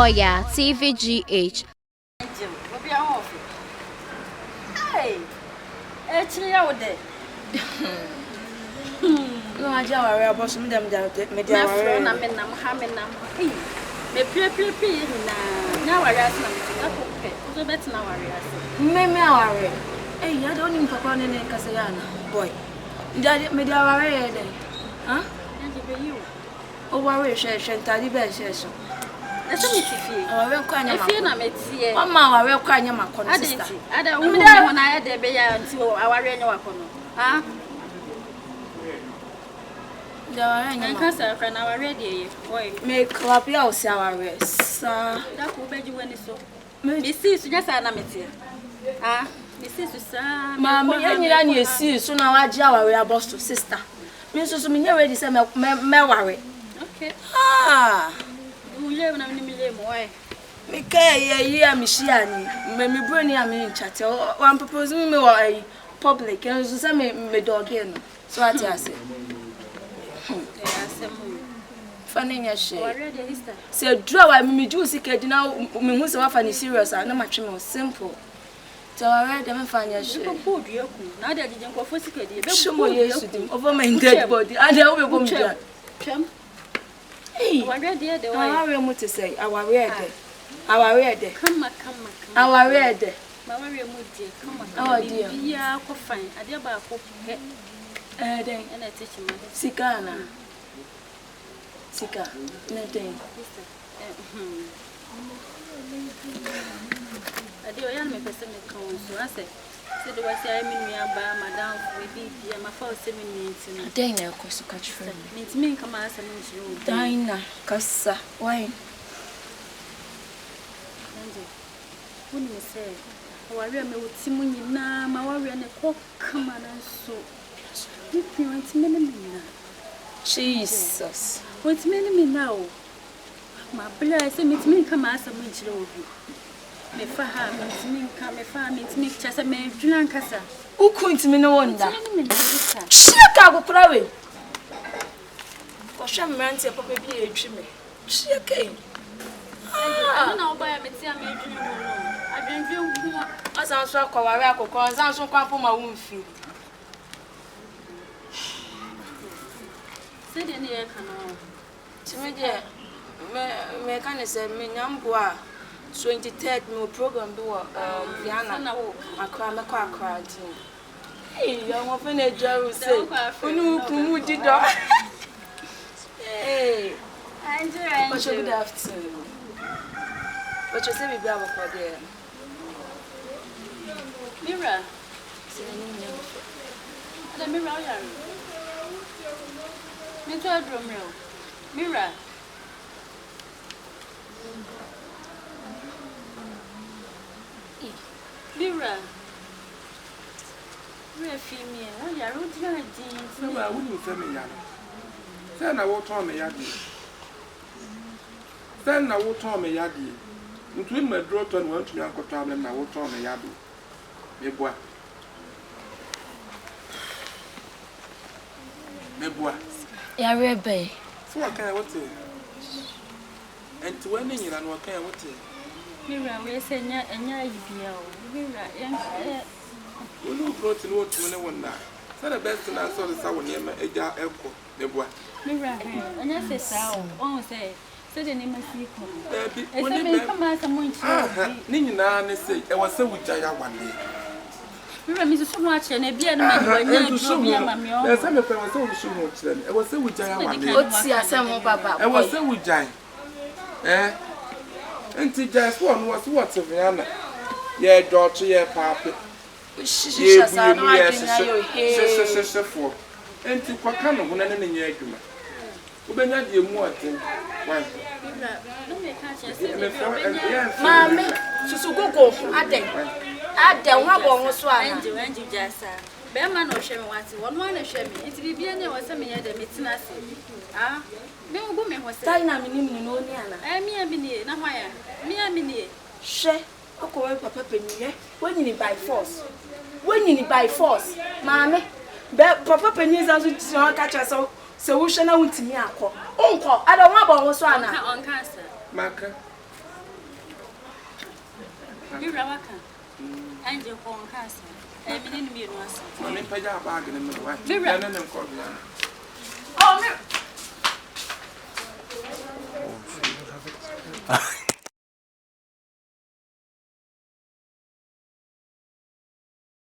Oya TVGH. Hey, actually, I would day. No, I don't worry about some of them. Media, I'm in Hamina. Me play now. I ask them to better now. I worry. Hey, I don't even papa in Casayana, boy. Daddy, media worry. Huh? You. Oh, worry, Shantadi Bess. That's a fee. I will cry your mama. Mamma, I will cry your mama. I don't know when I had the baby until our radio. Huh? I can't say our radio. Boy, make clap your sour sir. That will be you when it's so. Mrs. Just an amateur. Ah, Mrs. Mamma, you see, so now I jar we are boss to sister. Mrs. Minya ready, say, worry. Okay. Ah. You live in a million way. Mikay, yeah, Michiani, me bring in chat. I'm proposing me a public and so me dog in. So I tell you. Funny as she said, draw I me do sick now. Me who's a funny serious, I know much more simple. So I read them funny as she. Now that didn't go for sick, over my dead body. I know we go to them. Hey, I read to say, our read. Come, our read. Oh dear, yeah, fine. I dear about and I teach him Sikana. Sika, nothing. I do a young person so I said, do I say I mean me about Madame with be my first 7 minutes. Dana, of course, to catch friend. Means me come as a Dina, Cassa, why? Wouldn't you say, oh, I remember with Simon now, my warrior and a cock come and so. You want many Jesus. What's many now? My bless me come as a minch over. Me for her, me come, me farm, me just a man, Junancassa. Who couldn't me no wonder? Shut up, Chloe. For some man, say, Papa be a trimmy. She came. I don't know by a meteor. I didn't do as I saw Coaraco, because I saw come for my own field. Said in the air canal. Timid, mechanism, me number 23rd no program do Viana, a crime, a car crowd. Hey, young woman, a Joe say, who did dog? Hey, I enjoy good afternoon. But you say we be able for there. Mira, the mirror. Me to a drum roll. Mira. Mira. We're female. Oh, yeah, root your jeans. No, I wouldn't tell me, Yana. Then I will tell me, Yadi. Then I will tell me, Yadi. Between my daughter and one to your uncle Tom, and I will tell me, Yadi. Me boy. Me boy. Yeah, Rebbe. So what can I want to? And to when you and what can I want to? Mira, we say, and ya, Mira, you brought in what to no one now. So the best and I saw the sour near my Eja Elko, the boy. Mira, and I say, so, oh, say, said the name of people. When you come out, someone, Nina, and say, I was so with Jaya one day. Remember so much and a beer and to show me, there's some of them was so much then. I was so with Jaya one day. I was so with Jay. Eh? And just one was what of Rihanna. Yeah, daughter, yeah, papa. She has for. And to Quacano, when I didn't hear you. When I did more thing. Mammy, Susuko, I think. I don't want to swallow and you just Bearman or Shem wants one and Shem. It's be any or some year the Mitsina. Ah, no woman was saying I'm in Noniana. I mean, no, why? Me, I mean, she, okay, Papa Penny, when you need by force. When you need by force, Mammy, Papa Penny is also to catch us so we shall know to me. Uncle, I don't want one on cancer. Marker. Mira waka. And your phone castle. I mean, me was. Money pay a bargain in the way. Mira. Oh,